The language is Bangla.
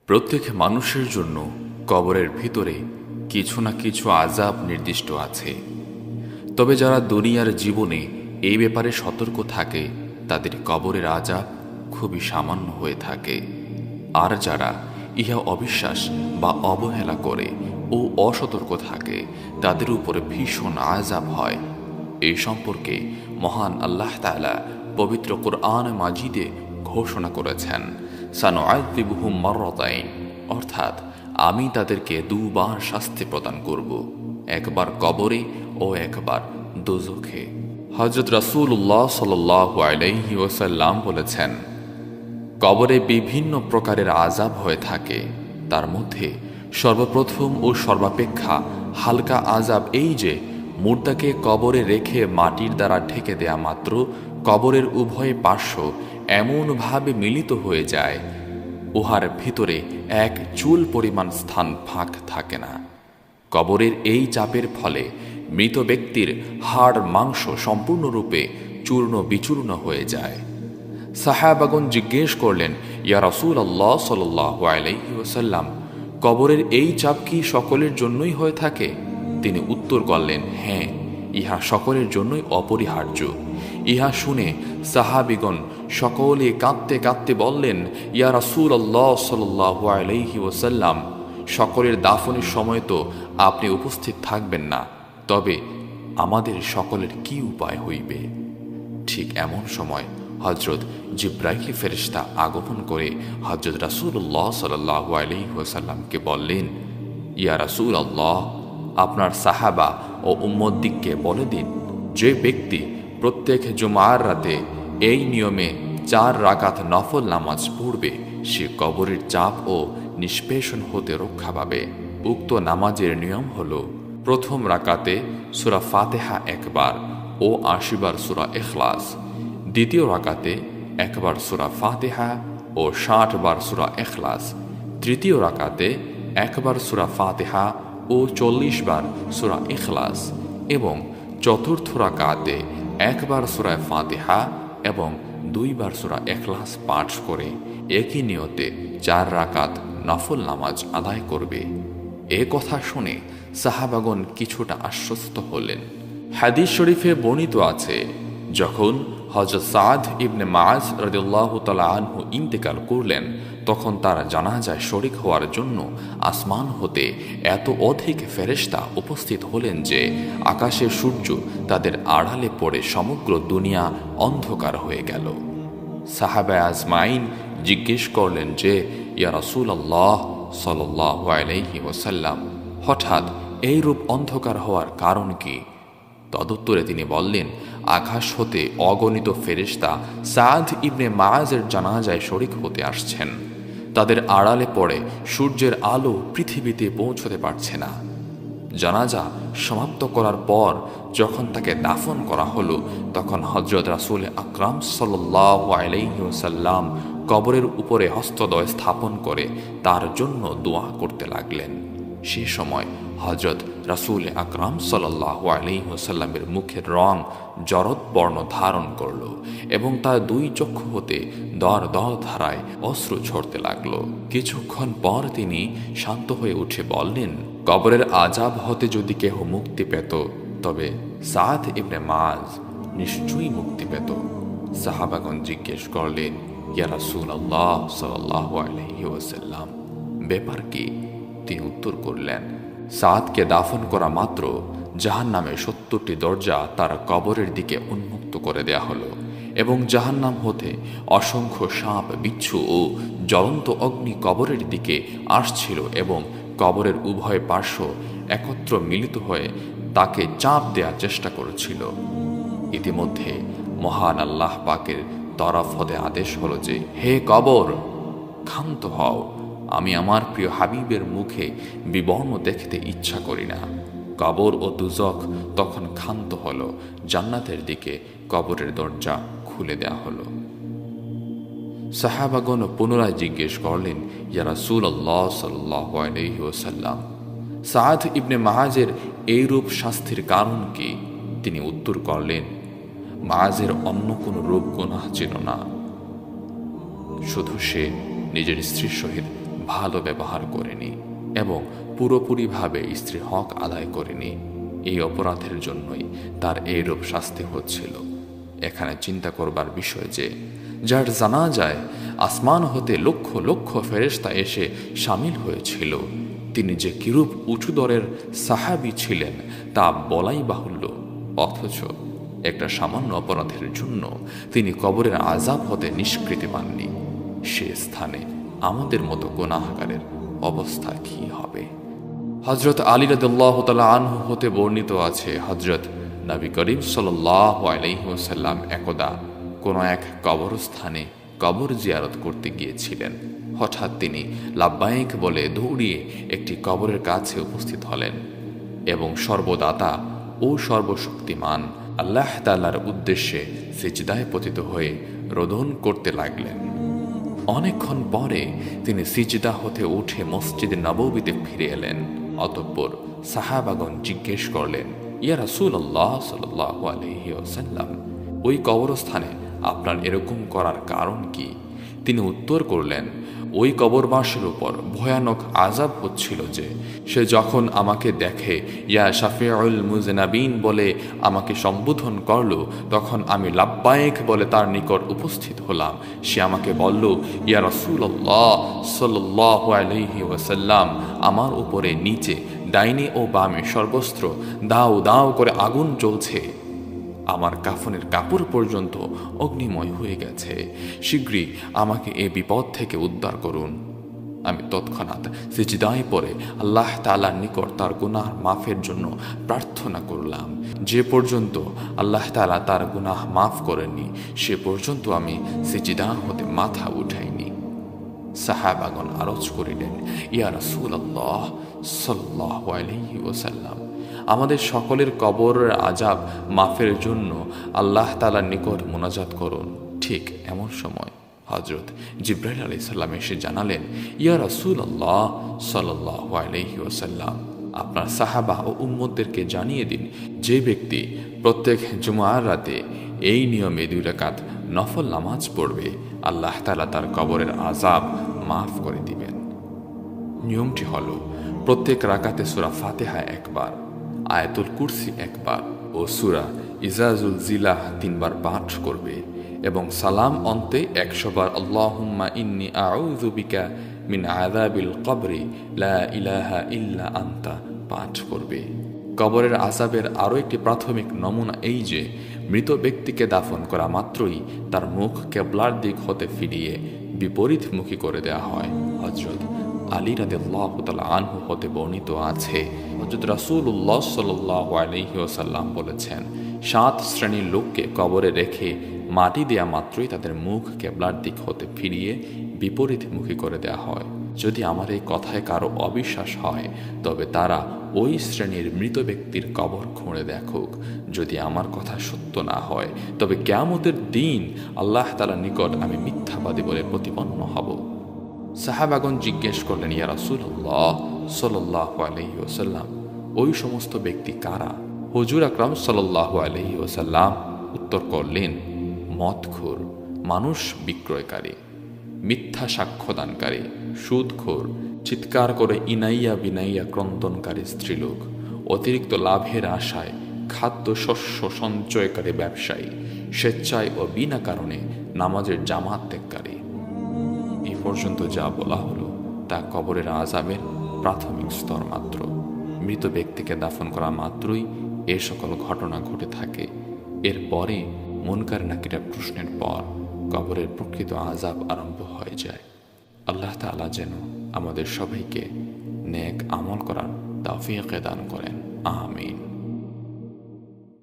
প্রত্যেক মানুষের জন্য কবরের ভিতরে কিছু না কিছু আযাব নির্দিষ্ট আছে। তবে যারা দুনিয়ার জীবনে এই ব্যাপারে সতর্ক থাকে তাদের কবরের আযাব খুবই সামান্য হয়ে থাকে। আর যারা ইহা অবিশ্বাস বা অবহেলা করে ও অসতর্ক থাকে তাদের উপরে ভীষণ আযাব হয়। এই সম্পর্কে মহান আল্লাহ তাআলা পবিত্র কুরআন মাজিদে ঘোষণা করেছেন, সানুআযিবুহুম মাররাতাইন, অর্থাৎ আমি তাদেরকে দুবার শাস্তি প্রদান করব, একবার কবরে ও একবার দোজখে। হযরত রাসূলুল্লাহ সাল্লাল্লাহু আলাইহি ওয়াসাল্লাম বলেছেন, কবরে বিভিন্ন প্রকারের আযাব হয়ে থাকে। তার মধ্যে সর্বপ্রথম ও সর্বাপেক্ষা হালকা আযাব এই যে মুর্দাকে কবরে রেখে মাটির দ্বারা ঢেকে দেয়া মাত্র কবরের উভয় পার্শ্ব এমনভাবে মিলিত হয়ে যায় উহার ভিতরে এক চুল পরিমাণ স্থান ফাঁক থাকে না। কবরের এই চাপের ফলে মৃত ব্যক্তির হাড় মাংস সম্পূর্ণরূপে চূর্ণ বিচূর্ণ হয়ে যায়। সাহাবাগণ জিজ্ঞেস করলেন, ইয়া রাসূলুল্লাহ সাল্লাল্লাহু আলাইহি ওয়াসাল্লাম, কবরের এই চাপ কি সকলের জন্যই হয়ে থাকে? তিনি উত্তর করলেন, হ্যাঁ, ইহা সকলের জন্যই অপরিহার্য। ইহা শুনে সাহাবিগণ সকলে কাঁদতে কাঁদতে বললেন, ইয়া রাসূলুল্লাহ সাল্লাল্লাহু আলাইহি ওয়াসাল্লাম, সকলের দাফনের সময় তো আপনি উপস্থিত থাকবেন না, তবে আমাদের সকলের কি উপায় হইবে? ঠিক এমন সময় হযরত জিবরাইল ফেরেশতা আগমন করে হযরত রাসূলুল্লাহ সাল্লাল্লাহু আলাইহি ওয়াসাল্লামকে বললেন, ইয়া রাসূলুল্লাহ, আপনার সাহাবা ও উম্মতদিগকে বলে দিন, যে ব্যক্তি প্রত্যেক জুমার রাতে এই নিয়মে 4 রাকাত নফল নামাজ পড়বে সে কবরের চাপ ও নিষ্পেষণ হতে রক্ষা পাবে। উক্ত নামাজের নিয়ম হল, প্রথম রাকাতে সূরা ফাতিহা একবার ও 80 বার সূরা ইখলাস, দ্বিতীয় রাকাতে একবার সূরা ফাতিহা ও 60 বার সূরা ইখলাস, তৃতীয় রাকাতে একবার সূরা ফাতিহা ও 40 বার সূরা ইখলাস এবং চতুর্থ রাকাতে একবার সূরা ফাতিহা এবং 2 বার সূরা ইখলাস পাঠ করে একই নিয়তে 4 রাকাত নফল নামাজ আদায় করবে। এ কথা শুনে সাহাবাগণ কিছুটা আশ্বস্ত হলেন। হাদিস শরীফে বর্ণিত আছে, যখন হযরত সাদ ইবনে মুআয রাদিয়াল্লাহু তাআলা আনহু ইন্তেকাল করলেন, তখন তার জানাজায় শরীক হওয়ার জন্য আসমান হতে এত অধিক ফেরেশতা উপস্থিত হলেন যে আকাশের সূর্য তাদের আড়ালে পড়ে সমগ্র দুনিয়া অন্ধকার হয়ে গেল। সাহাবায়ে আজমাইন জিজ্ঞেস করলেন যে, ইয়া রাসূলুল্লাহ সাল্লাল্লাহু আলাইহি ওয়াসাল্লাম, হঠাৎ এইরূপ অন্ধকার হওয়ার কারণ কি? তদুত্তরে তিনি বললেন, আকাশ হতে অগণিত ফেরেশতা সাদ ইবনে মুআযের জানাজায় শরীক হতে আসছেন। তাদের আড়ালে পড়ে সূর্যের আলো পৃথিবীতে পৌঁছতে পারছে না। জানাজা সমাপ্ত করার পর যখন তাকে দাফন করা হলো, তখন হযরত রাসূল আকরাম সাল্লাল্লাহু আলাইহি ওয়াসাল্লাম কবরের উপরে হস্তদ্বয় স্থাপন করে তার জন্য দোয়া করতে লাগলেন। সে সময় হযরত রাসূল আকরাম সাল্লাল্লাহু আলাইহি ওয়াসাল্লামের মুখের রং জরদ বর্ণ ধারণ করল এবং তার 2 চক্ষু হতে দর দর ধারায় অশ্রু ঝরতে লাগলো। কিছুক্ষণ পর তিনি শান্ত হয়ে উঠে বললেন, কবরের আযাব হতে যদি কেহ মুক্তি পেত তবে সাদ ইবনে মুআয নিশ্চয়ই মুক্তি পেত। সাহাবাগণ জিজ্ঞেস করলেন, ইয়া রাসূলুল্লাহ সাল্লাল্লাহু আলাইহি ওয়াসাল্লাম, ব্যাপার কি? তিনি উত্তর করলেন, সাদকে দাফন করা মাত্র জাহান্নামে 70টি দরজা তার কবরের দিকে উন্মুক্ত করে দেয়া হলো এবং জাহান্নাম হতে অসংখ্য সাপ, বিচ্ছু ও জ্বলন্ত অগ্নি কবরের দিকে আসছিল এবং কবরের উভয় পার্শ্ব একত্র মিলিত হয়ে তাকে চাপ দেওয়ার চেষ্টা করেছিল। ইতিমধ্যে মহান আল্লাহ পাকের তরফ হতে আদেশ হলো যে, হে কবর, ক্ষান্ত হও, আমি আমার প্রিয় হাবিবের মুখে বিবর্ণ দেখতে ইচ্ছা করি না। কবর ও দুজক তখন ক্ষান্ত হল, জান্নাতের দিকে কবরের দরজা খুলে দেয়া হলো। সাহাবাগণ পুনরায় জিজ্ঞেস করলেন, ইয়া রাসূলুল্লাহ সাল্লাল্লাহু আলাইহি ওয়াসাল্লাম, সাদ ইবনে মুআযের এইরূপ শাস্তির কারণ কি? তিনি উত্তর করলেন, মুআযের অন্য কোনো রূপ গুনাহ ছিল না, শুধু সে নিজের স্ত্রীর সহিত ভালো ব্যবহার করেনি এবং পুরোপুরিভাবে স্ত্রীর হক আদায় করেনি, এই অপরাধের জন্যই তার এইরূপ শাস্তি হচ্ছিল। এখানে চিন্তা করবার বিষয় যে যার জানা যায় আসমান হতে লক্ষ লক্ষ ফেরেশতা এসে সামিল হয়েছিল, তিনি যে কিরূপ উঁচু দরের সাহাবী ছিলেন তা বলাই বাহুল্য। অথচ একটা সামান্য অপরাধের জন্য তিনি কবরের আযাব হতে নিষ্কৃতি পাননি। সে স্থানে আমাদের মতো গুনাহগারের অবস্থা কি হবে? হযরত আলী রাদিয়াল্লাহু তাআলা আনহু হতে বর্ণিত আছে, হযরত নবী করিম সাল্লাল্লাহু আলাইহি ওয়াসাল্লাম একদা কোনো এক কবরস্থানে কবর জিয়ারত করতে গিয়েছিলেন। হঠাৎ তিনি লাব্বাইক বলে দৌড়িয়ে একটি কবরের কাছে উপস্থিত হলেন এবং সর্বদাতা ও সর্বশক্তিমান আল্লাহ তাআলার উদ্দেশ্যে সিজদায় পতিত হয়ে রোদন করতে লাগলেন। অনেকক্ষণ পরে তিনি সিজদা হতে উঠে মসজিদে নববীতে ফিরে এলেন। অতঃপর সাহাবাগণ জিজ্ঞেস করলেন, ইয়া রাসূলুল্লাহ সাল্লাল্লাহু আলাইহি ওয়াসাল্লাম, ওই কবরস্থানে আপনার এরকম করার কারণ কি? তিনি উত্তর করলেন, ওই কবরবাসীর উপর ভয়ানক আযাব হচ্ছিল যে সে যখন আমাকে দেখে ইয়া শাফিউল মুজনাবিন বলে আমাকে সম্বোধন করল, তখন আমি লাব্বাইক বলে তার নিকট উপস্থিত হলাম। সে আমাকে বলল, ইয়া রাসূলুল্লাহ সাল্লাল্লাহু আলাইহি ওয়াসাল্লাম, আমার উপরে নিচে ডাইনে ও বামে সর্বস্ত্র দাও দাও করে আগুন জ্বলছে, আমার কাফনের কাপড় পর্যন্ত অগ্নিময় হয়ে গেছে, শীঘ্রই আমাকে এ বিপদ থেকে উদ্ধার করুন। আমি তৎক্ষণাৎ সিজদায় পড়ে আল্লাহ তাআলার নিকট তার গুনাহ মাফের জন্য প্রার্থনা করলাম। যে পর্যন্ত আল্লাহ তাআলা তার গুনাহ মাফ করেননি সে পর্যন্ত আমি সিজদা হতে মাথা উঠাইনি। সাহাবাগণ আরজ করিলেন, ইয়া রাসূলুল্লাহ সাল্লাল্লাহু আলাইহি ওয়াসাল্লাম, আমাদের সকলের কবরের আযাব মাফের জন্য আল্লাহ তাআলার নিকট মুনাজাত করুন। ঠিক এমন সময় হযরত জিবরাইল আলাইহিস সালাম এসে জানালেন, ইয়া রাসূলুল্লাহ সাল্লাল্লাহু আলাইহি ওয়াসাল্লাম, আপনার সাহাবা ও উম্মতদেরকে জানিয়ে দিন, যে ব্যক্তি প্রত্যেক জুমার রাতে এই নিয়মে 2 রাকাত নফল নামাজ পড়বে, আল্লাহ তাআলা তার কবরের আযাব মাফ করে দিবেন। নিয়মটি হলো প্রত্যেক রাকাতে সূরা ফাতিহা একবার, আয়াতুল কুরসি একবার ও সূরা ইজাজুল জিলাহ 3 বার পাঠ করবে এবং সালাম অন্তে 100 বার আল্লাহুম্মা ইন্নী আউযু বিকা মিন আযাবিল কবরি লা ইলাহা ইল্লা আনতা পাঠ করবে। কবরের আযাবের আরও একটি প্রাথমিক নমুনা এই যে মৃত ব্যক্তিকে দাফন করা মাত্রই তার মুখ কিবলার দিক হতে ফিরিয়ে বিপরীতমুখী করে দেওয়া হয়। হযরত আলী রাদিয়াল্লাহু তাআলা আনহু হতে বর্ণিত আছে, হযরত রাসূলুল্লাহ সাল্লাল্লাহু আলাইহি ওয়াসাল্লাম বলেছেন, 7 শ্রেণীর লোককে কবরে রেখে মাটি দেয়া মাত্রই তাদের মুখ কিবলার দিক হতে ফিরিয়ে বিপরীতমুখী করে দেওয়া হয়। যদি আমার এই কথায় কারো অবিশ্বাস হয় তবে তারা ওই শ্রেণীর মৃত ব্যক্তির কবর খুঁড়ে দেখুক। যদি আমার কথা সত্য না হয় তবে কিয়ামতের দিন আল্লাহ তাআলার নিকট আমি মিথ্যাবাদী বলে প্রতিপন্ন হব। সাহাবাগণ জিজ্ঞেস করলেন, ইয়া রাসূলুল্লাহ সাল্লাল্লাহু আলাইহি ওয়াসাল্লাম, ওই সমস্ত ব্যক্তি কারা? হুজুর আকরাম সাল্লাল্লাহু আলাইহি ওয়াসাল্লাম উত্তর করলেন, মদখোর, মানুষ বিক্রয়কারী, মিথ্যা সাক্ষ্যদানকারী, সুদখোর, চিৎকার করে ইনাইয়া বিনাইয়া ক্রন্দনকারী স্ত্রীলোক, অতিরিক্ত লাভের আশায় খাদ্য শস্য সঞ্চয়কারী ব্যবসায়ী, স্বেচ্ছায় ও বিনা কারণে নামাজের জামাত ত্যাগকারী। এই পর্যন্ত যা বলা হলো তা কবরের আযাবের প্রাথমিক স্তর মাত্র। মৃত ব্যক্তিকে দাফন করা মাত্রই এ সকল ঘটনা ঘটে থাকে। এরপরে মুনকার নাকিরা প্রশ্নের পর কবরের প্রকৃত আযাব আরম্ভ হয়ে যায়। আল্লাহ তাআলা যেন আমাদের সবাইকে নেক আমল করার তৌফিক দান করেন। আমিন।